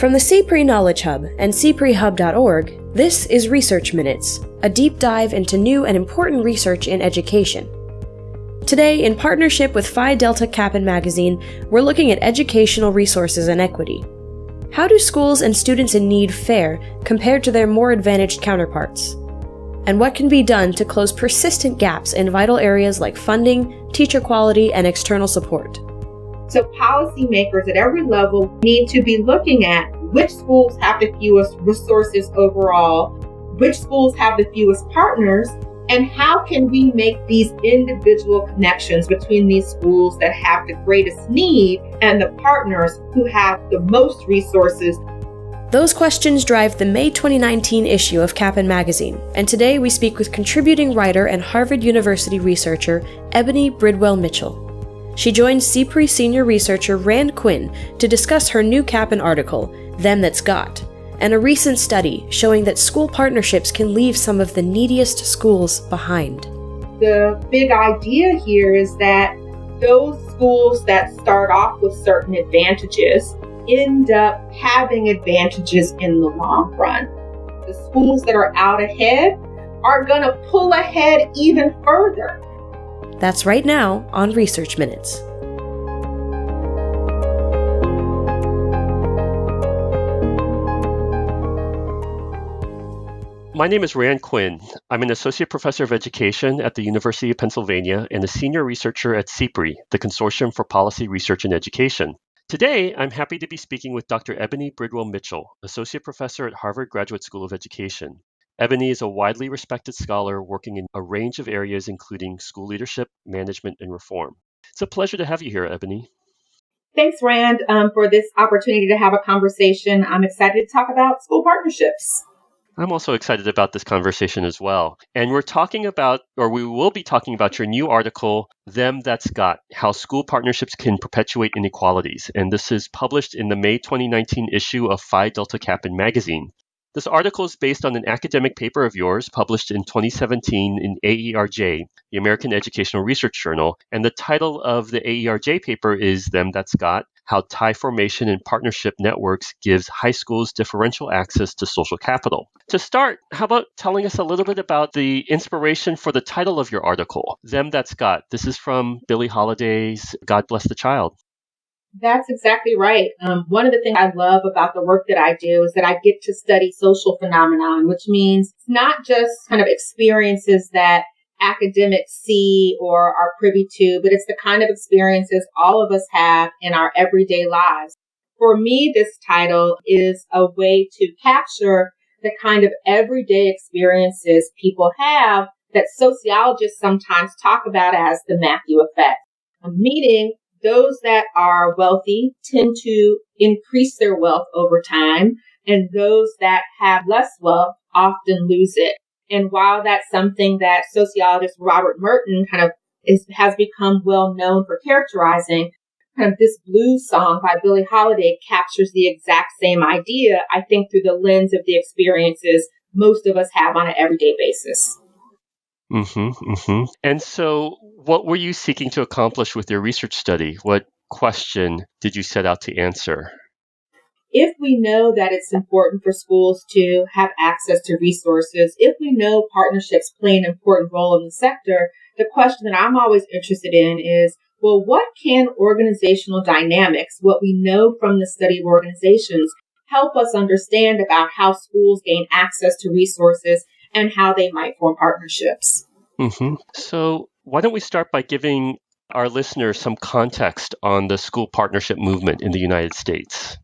From the CPRE Knowledge Hub and cprehub.org, this is Research Minutes, a deep dive into new and important research in education. Today, in partnership with Phi Delta Kappan Magazine, we're looking at educational resources and equity. How do schools and students in need fare compared to their more advantaged counterparts? And what can be done to close persistent gaps in vital areas like funding, teacher quality, and external support? So policymakers at every level need to be looking at which schools have the fewest resources overall, which schools have the fewest partners, and how can we make these individual connections between these schools that have the greatest need and the partners who have the most resources. Those questions drive the May 2019 issue of Kappan Magazine, and today we speak with contributing writer and Harvard University researcher Ebony Bridwell-Mitchell. She joined CPRE senior researcher Rand Quinn to discuss her new Kappan article, Them That's Got, and a recent study showing that school partnerships can leave some of the neediest schools behind. The big idea here is that those schools that start off with certain advantages end up having advantages in the long run. The schools that are out ahead are going to pull ahead even further. That's right now on Research Minutes. My name is Rand Quinn. I'm an associate professor of education at the University of Pennsylvania and a senior researcher at CPRE, the Consortium for Policy Research and Education. Today, I'm happy to be speaking with Dr. Ebony Bridwell-Mitchell, associate professor at Harvard Graduate School of Education. Ebony is a widely respected scholar working in a range of areas including school leadership, management, and reform. It's a pleasure to have you here, Ebony. Thanks, Rand, for this opportunity to have a conversation. I'm excited to talk about school partnerships. I'm also excited about this conversation as well. And we will be talking about your new article, Them That's Got, How School Partnerships Can Perpetuate Inequalities. And this is published in the May 2019 issue of Phi Delta Kappan Magazine. This article is based on an academic paper of yours published in 2017 in AERJ, the American Educational Research Journal, and the title of the AERJ paper is Them That's Got, How Tie Formation and Partnership Networks Gives High Schools Differential Access to Social Capital. To start, how about telling us a little bit about the inspiration for the title of your article, Them That's Got? This is from Billie Holiday's God Bless the Child. That's exactly right. One of the things I love about the work that I do is that I get to study social phenomenon, which means it's not just kind of experiences that academics see or are privy to, but it's the kind of experiences all of us have in our everyday lives. For me, this title is a way to capture the kind of everyday experiences people have that sociologists sometimes talk about as the Matthew effect. Meaning, those that are wealthy tend to increase their wealth over time, and those that have less wealth often lose it. And while that's something that sociologist Robert Merton has become well known for characterizing, this blues song by Billie Holiday captures the exact same idea, I think, through the lens of the experiences most of us have on an everyday basis. And so what were you seeking to accomplish with your research study? What question did you set out to answer? If we know that it's important for schools to have access to resources, if we know partnerships play an important role in the sector, the question that I'm always interested in is, well, what can organizational dynamics, what we know from the study of organizations, help us understand about how schools gain access to resources and how they might form partnerships? So why don't we start by giving our listeners some context on the school partnership movement in the United States?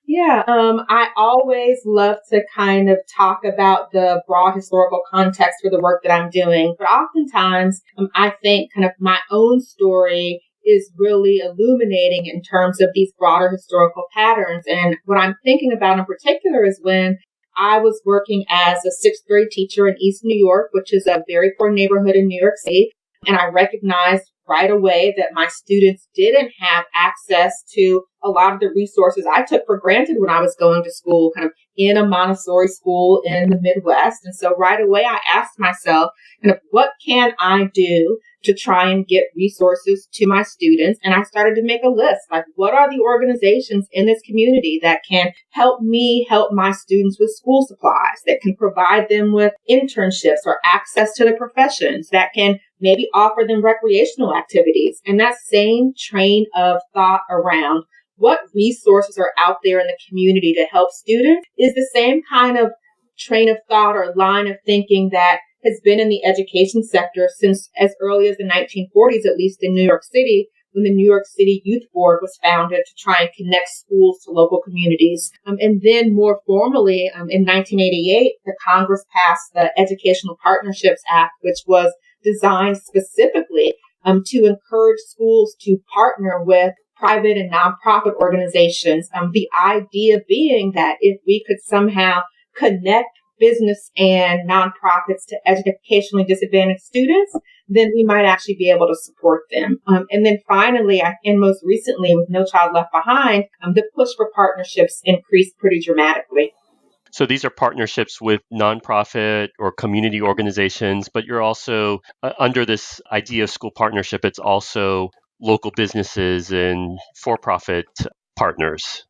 Yeah, I always love to kind of talk about the broad historical context for the work that I'm doing, but oftentimes I think kind of my own story is really illuminating in terms of these broader historical patterns. And what I'm thinking about in particular is when I was working as a sixth grade teacher in East New York, which is a very poor neighborhood in New York City. And I recognized right away that my students didn't have access to a lot of the resources I took for granted when I was going to school, kind of in a Montessori school in the Midwest. And so right away, I asked myself, kind of, what can I do to try and get resources to my students? And I started to make a list, like, what are the organizations in this community that can help me help my students with school supplies, that can provide them with internships or access to the professions, that can maybe offer them recreational activities. And that same train of thought around what resources are out there in the community to help students is the same kind of train of thought or line of thinking that has been in the education sector since as early as the 1940s, at least in New York City, when the New York City Youth Board was founded to try and connect schools to local communities. And then more formally, in 1988, the Congress passed the Educational Partnerships Act, which was designed specifically to encourage schools to partner with private and nonprofit organizations. The idea being that if we could somehow connect business and nonprofits to educationally disadvantaged students, then we might actually be able to support them. And then finally, and most recently with No Child Left Behind, the push for partnerships increased pretty dramatically. So these are partnerships with nonprofit or community organizations, but you're also, under this idea of school partnership, it's also local businesses and for-profit partners.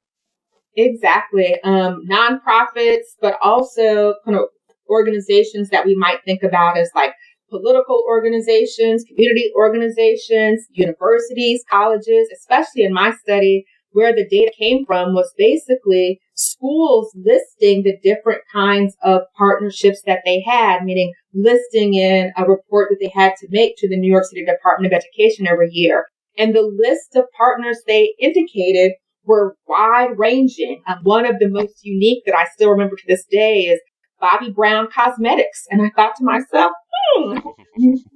Exactly. Nonprofits, but also kind of organizations that we might think about as like political organizations, community organizations, universities, colleges, especially in my study, where the data came from was basically schools listing the different kinds of partnerships that they had, meaning listing in a report that they had to make to the New York City Department of Education every year. And the list of partners they indicated were wide ranging. One of the most unique that I still remember to this day is Bobbi Brown Cosmetics. And I thought to myself, what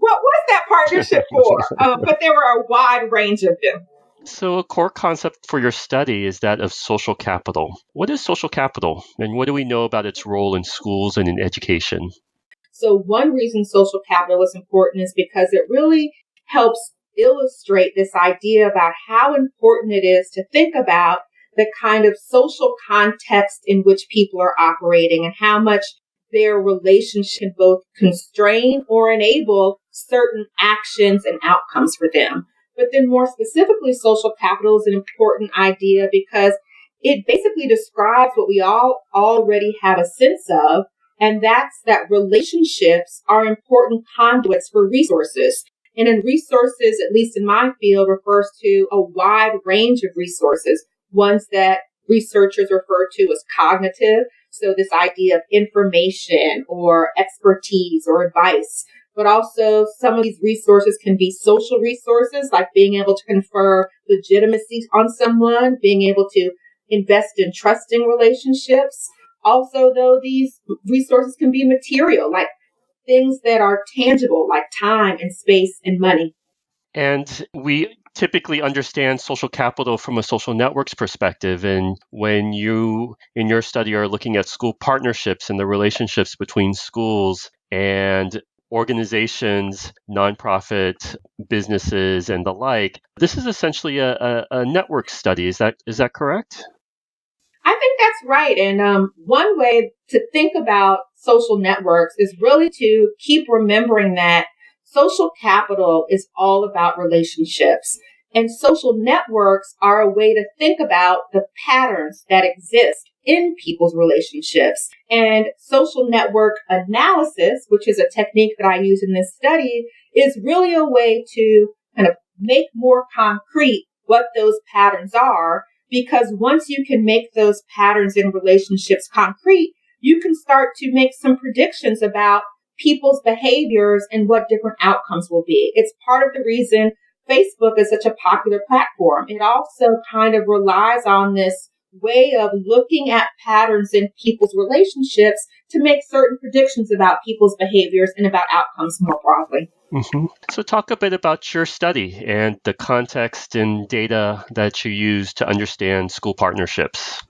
was that partnership for? But there were a wide range of them. So a core concept for your study is that of social capital. What is social capital, and what do we know about its role in schools and in education? So one reason social capital is important is because it really helps illustrate this idea about how important it is to think about the kind of social context in which people are operating and how much their relationship both constrain or enable certain actions and outcomes for them. But then more specifically, social capital is an important idea because it basically describes what we all already have a sense of, and that's that relationships are important conduits for resources. And in resources, at least in my field, refers to a wide range of resources, ones that researchers refer to as cognitive. So this idea of information or expertise or advice, but also some of these resources can be social resources, like being able to confer legitimacy on someone, being able to invest in trusting relationships. Also, though, these resources can be material, like things that are tangible, like time and space and money. And we typically understand social capital from a social networks perspective. And when you, in your study, are looking at school partnerships and the relationships between schools and organizations, nonprofit businesses, and the like, this is essentially a network study. Is that correct? I think that's right. And one way to think about social networks is really to keep remembering that social capital is all about relationships. And social networks are a way to think about the patterns that exist in people's relationships. And social network analysis, which is a technique that I use in this study, is really a way to kind of make more concrete what those patterns are. Because once you can make those patterns in relationships concrete, you can start to make some predictions about people's behaviors and what different outcomes will be. It's part of the reason Facebook is such a popular platform. It also kind of relies on this way of looking at patterns in people's relationships to make certain predictions about people's behaviors and about outcomes more broadly. Mm-hmm. So talk a bit about your study and the context and data that you use to understand school partnerships.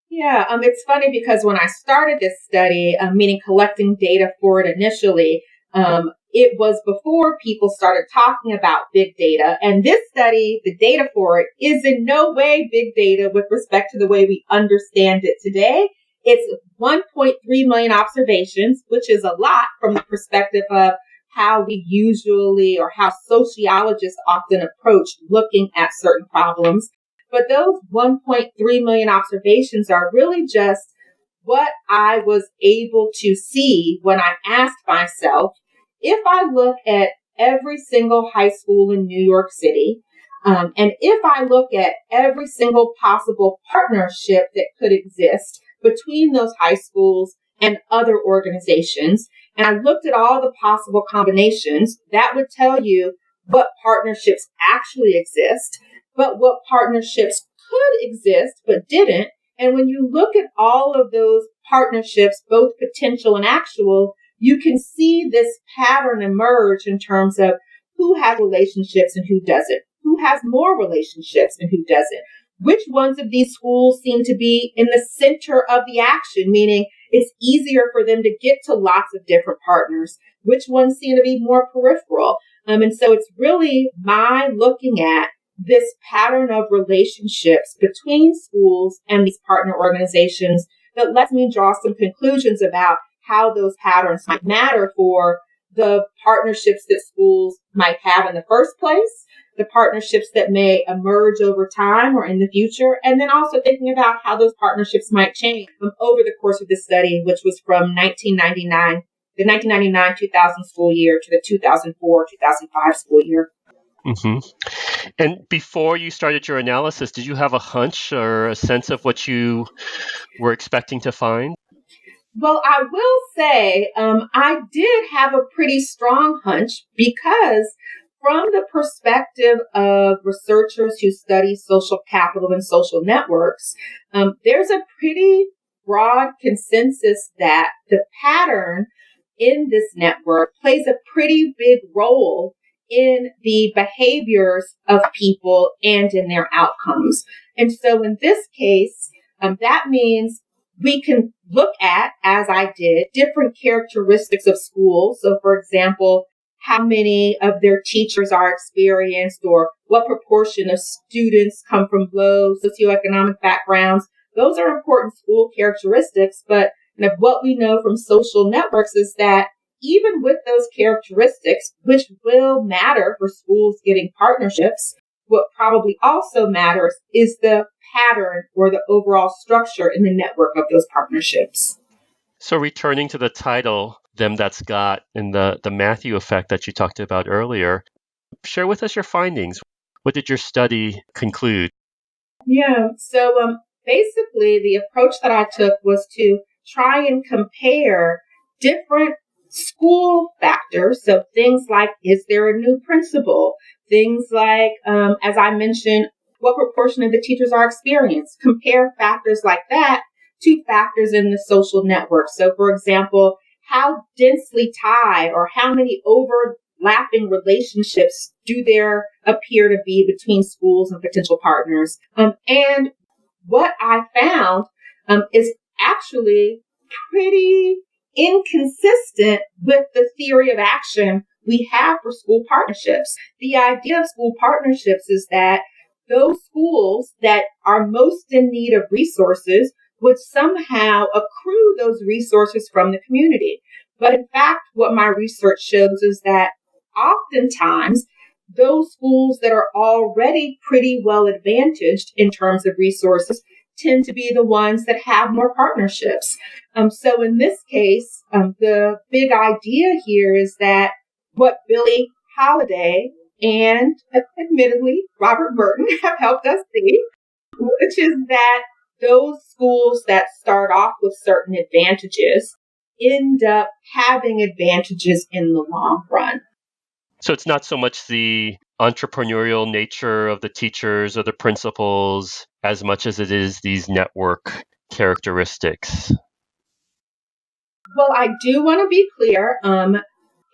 Yeah, it's funny because when I started this study, meaning collecting data for it initially, it was before people started talking about big data. And this study, the data for it, is in no way big data with respect to the way we understand it today. It's 1.3 million observations, which is a lot from the perspective of how we usually or how sociologists often approach looking at certain problems. But those 1.3 million observations are really just what I was able to see when I asked myself, if I look at every single high school in New York City, and if I look at every single possible partnership that could exist between those high schools and other organizations, and I looked at all the possible combinations, that would tell you what partnerships actually exist, but what partnerships could exist but didn't. And when you look at all of those partnerships, both potential and actual, you can see this pattern emerge in terms of who has relationships and who doesn't, who has more relationships and who doesn't, which ones of these schools seem to be in the center of the action, meaning it's easier for them to get to lots of different partners, which ones seem to be more peripheral. And so it's really my looking at this pattern of relationships between schools and these partner organizations that lets me draw some conclusions about how those patterns might matter for the partnerships that schools might have in the first place, the partnerships that may emerge over time or in the future, and then also thinking about how those partnerships might change over the course of this study, which was from the 1999-2000 school year to the 2004-2005 school year. Mm-hmm. And before you started your analysis, did you have a hunch or a sense of what you were expecting to find? Well, I will say I did have a pretty strong hunch because from the perspective of researchers who study social capital and social networks, there's a pretty broad consensus that the pattern in this network plays a pretty big role in the behaviors of people and in their outcomes. And so in this case, that means we can look at, as I did, different characteristics of schools. So for example, how many of their teachers are experienced or what proportion of students come from low socioeconomic backgrounds. Those are important school characteristics, but what we know from social networks is that even with those characteristics, which will matter for schools getting partnerships, what probably also matters is the pattern or the overall structure in the network of those partnerships. So returning to the title, Them That's Got, and the Matthew effect that you talked about earlier, share with us your findings. What did your study conclude? Yeah, so basically the approach that I took was to try and compare different school factors. So things like, is there a new principal? Things like, as I mentioned, what proportion of the teachers are experienced? Compare factors like that to factors in the social network. So for example, how densely tied or how many overlapping relationships do there appear to be between schools and potential partners? And what I found is actually pretty inconsistent with the theory of action we have for school partnerships. The idea of school partnerships is that those schools that are most in need of resources would somehow accrue those resources from the community. But in fact, what my research shows is that oftentimes those schools that are already pretty well advantaged in terms of resources tend to be the ones that have more partnerships. So in this case, the big idea here is that what Billie Holiday and admittedly Robert Burton have helped us see, which is that those schools that start off with certain advantages end up having advantages in the long run. So it's not so much the entrepreneurial nature of the teachers or the principals as much as it is these network characteristics. Well, I do want to be clear.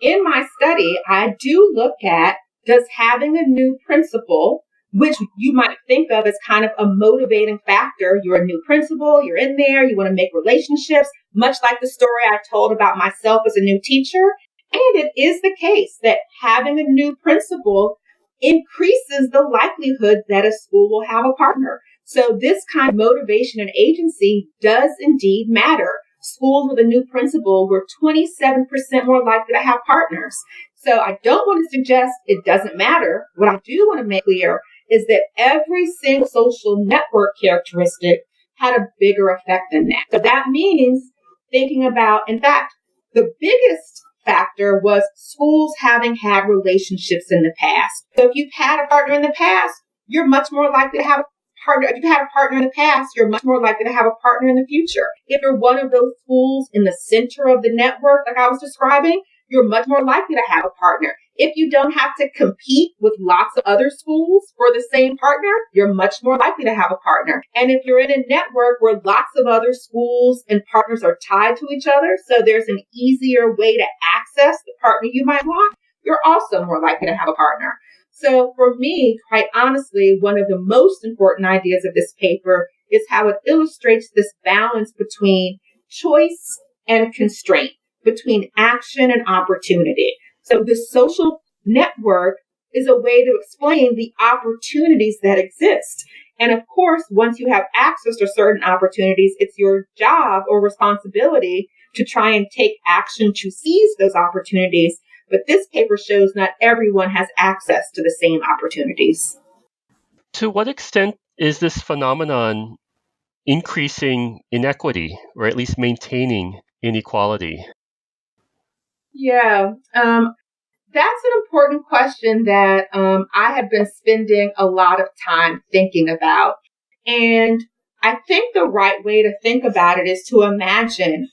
In my study, I do look at, does having a new principal, which you might think of as kind of a motivating factor. You're a new principal, you're in there, you want to make relationships, much like the story I told about myself as a new teacher. And it is the case that having a new principal increases the likelihood that a school will have a partner. So this kind of motivation and agency does indeed matter. Schools with a new principal were 27% more likely to have partners. So I don't want to suggest it doesn't matter. What I do want to make clear is that every single social network characteristic had a bigger effect than that. So that means thinking about, in fact, the biggest factor was schools having had relationships in the past. So if you've had a partner in the past, you're much more likely to have a partner. If you've had a partner in the past, you're much more likely to have a partner in the future. If you're one of those schools in the center of the network, like I was describing, you're much more likely to have a partner. If you don't have to compete with lots of other schools for the same partner, you're much more likely to have a partner. And if you're in a network where lots of other schools and partners are tied to each other, so there's an easier way to access the partner you might want, you're also more likely to have a partner. So for me, quite honestly, one of the most important ideas of this paper is how it illustrates this balance between choice and constraint, between action and opportunity. So the social network is a way to explain the opportunities that exist. And of course, once you have access to certain opportunities, it's your job or responsibility to try and take action to seize those opportunities. But this paper shows not everyone has access to the same opportunities. To what extent is this phenomenon increasing inequity, or at least maintaining inequality? Yeah, that's an important question that I have been spending a lot of time thinking about. And I think the right way to think about it is to imagine,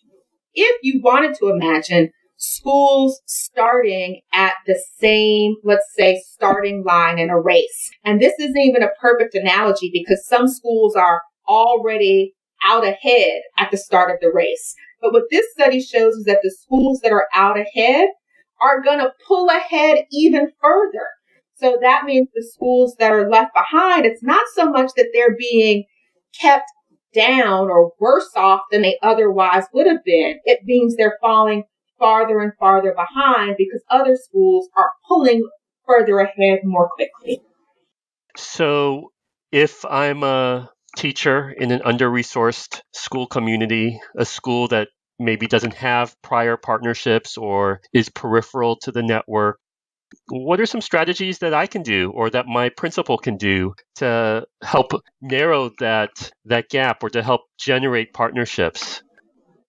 if you wanted to imagine, schools starting at the same, let's say, starting line in a race. And this isn't even a perfect analogy because some schools are already out ahead at the start of the race. But what this study shows is that the schools that are out ahead are going to pull ahead even further. So that means the schools that are left behind, it's not so much that they're being kept down or worse off than they otherwise would have been. It means they're falling farther and farther behind because other schools are pulling further ahead more quickly. So if I'm a teacher in an under-resourced school community, a school that maybe doesn't have prior partnerships or is peripheral to the network, what are some strategies that I can do or that my principal can do to help narrow that gap or to help generate partnerships?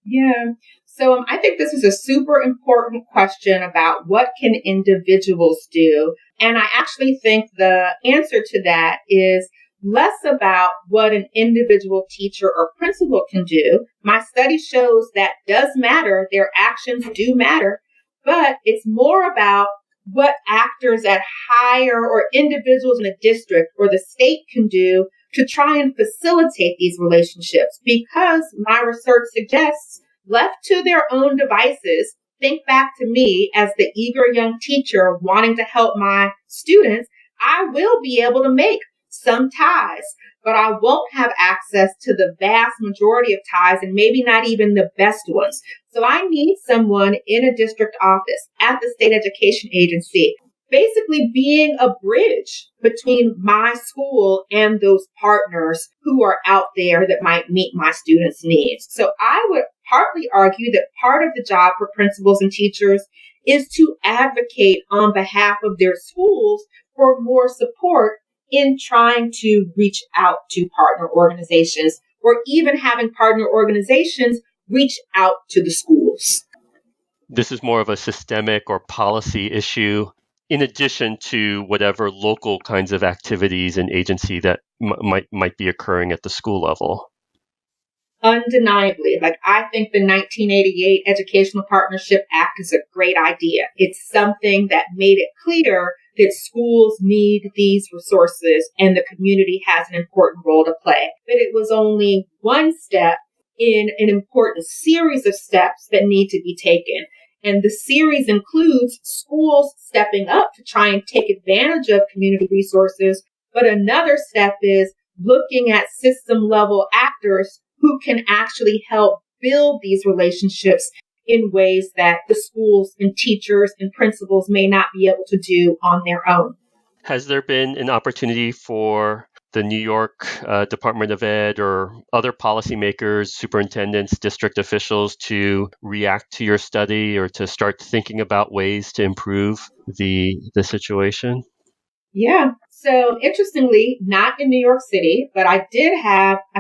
Yeah. So I think this is a super important question about what can individuals do. And I actually think the answer to that is less about what an individual teacher or principal can do. My study shows that does matter. Their actions do matter, but it's more about what actors at higher or individuals in a district or the state can do to try and facilitate these relationships. Because my research suggests, left to their own devices, think back to me as the eager young teacher wanting to help my students, I will be able to make some ties, but I won't have access to the vast majority of ties and maybe not even the best ones. So I need someone in a district office at the state education agency, basically being a bridge between my school and those partners who are out there that might meet my students' needs. So I would partly argue that part of the job for principals and teachers is to advocate on behalf of their schools for more support in trying to reach out to partner organizations, or even having partner organizations reach out to the schools. This is more of a systemic or policy issue in addition to whatever local kinds of activities and agency that might be occurring at the school level. Undeniably, I think the 1988 Educational Partnership Act is a great idea. It's something that made it clear that schools need these resources and the community has an important role to play. But it was only one step in an important series of steps that need to be taken. And the series includes schools stepping up to try and take advantage of community resources. But another step is looking at system level actors who can actually help build these relationships in ways that the schools and teachers and principals may not be able to do on their own. Has there been an opportunity for the New York Department of Ed or other policymakers, superintendents, district officials to react to your study or to start thinking about ways to improve the situation? Yeah. So interestingly, not in New York City, but I've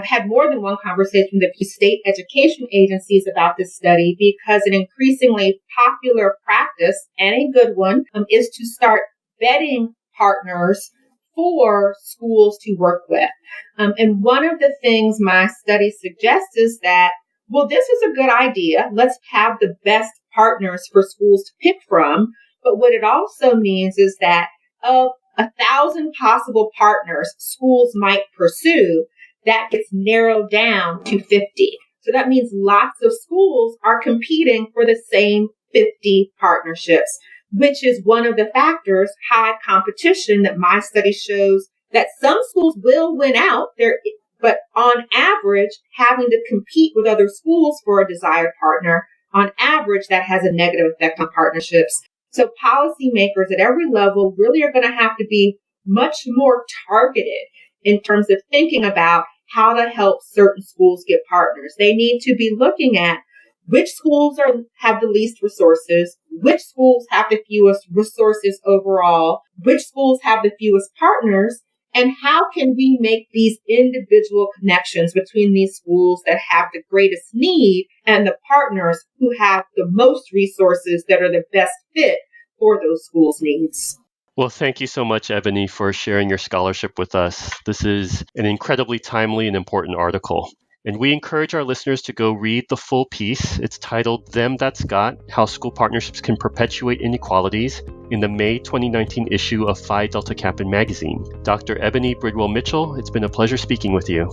had more than one conversation with a few state education agencies about this study because an increasingly popular practice and a good one is to start vetting partners for schools to work with. And one of the things my study suggests is that, well, this is a good idea. Let's have the best partners for schools to pick from. But what it also means is that of 1,000 possible partners schools might pursue, that gets narrowed down to 50. So that means lots of schools are competing for the same 50 partnerships, which is one of the factors, high competition, that my study shows that some schools will win out there, but on average, having to compete with other schools for a desired partner, on average, that has a negative effect on partnerships. So policymakers at every level really are going to have to be much more targeted in terms of thinking about how to help certain schools get partners. They need to be looking at which schools have the least resources, which schools have the fewest resources overall, which schools have the fewest partners, and how can we make these individual connections between these schools that have the greatest need and the partners who have the most resources that are the best fit for those schools' needs. Well, thank you so much, Ebony, for sharing your scholarship with us. This is an incredibly timely and important article. And we encourage our listeners to go read the full piece. It's titled Them That's Got, How School Partnerships Can Perpetuate Inequalities in the May 2019 issue of Phi Delta Kappan Magazine. Dr. Ebony Bridwell-Mitchell, it's been a pleasure speaking with you.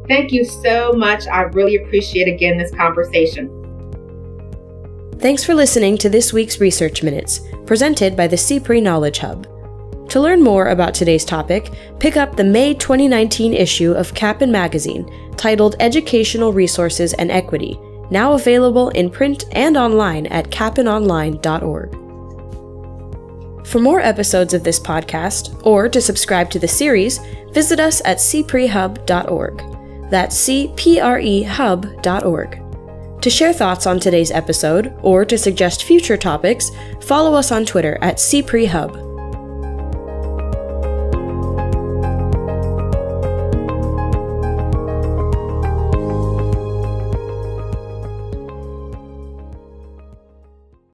Thank you so much. I really appreciate, again, this conversation. Thanks for listening to this week's Research Minutes, presented by the CPRE Knowledge Hub. To learn more about today's topic, pick up the May 2019 issue of Kappan Magazine, titled Educational Resources and Equity, now available in print and online at kappanonline.org. For more episodes of this podcast, or to subscribe to the series, visit us at cprehub.org. That's cprehub.org. To share thoughts on today's episode, or to suggest future topics, follow us on Twitter at cprehub.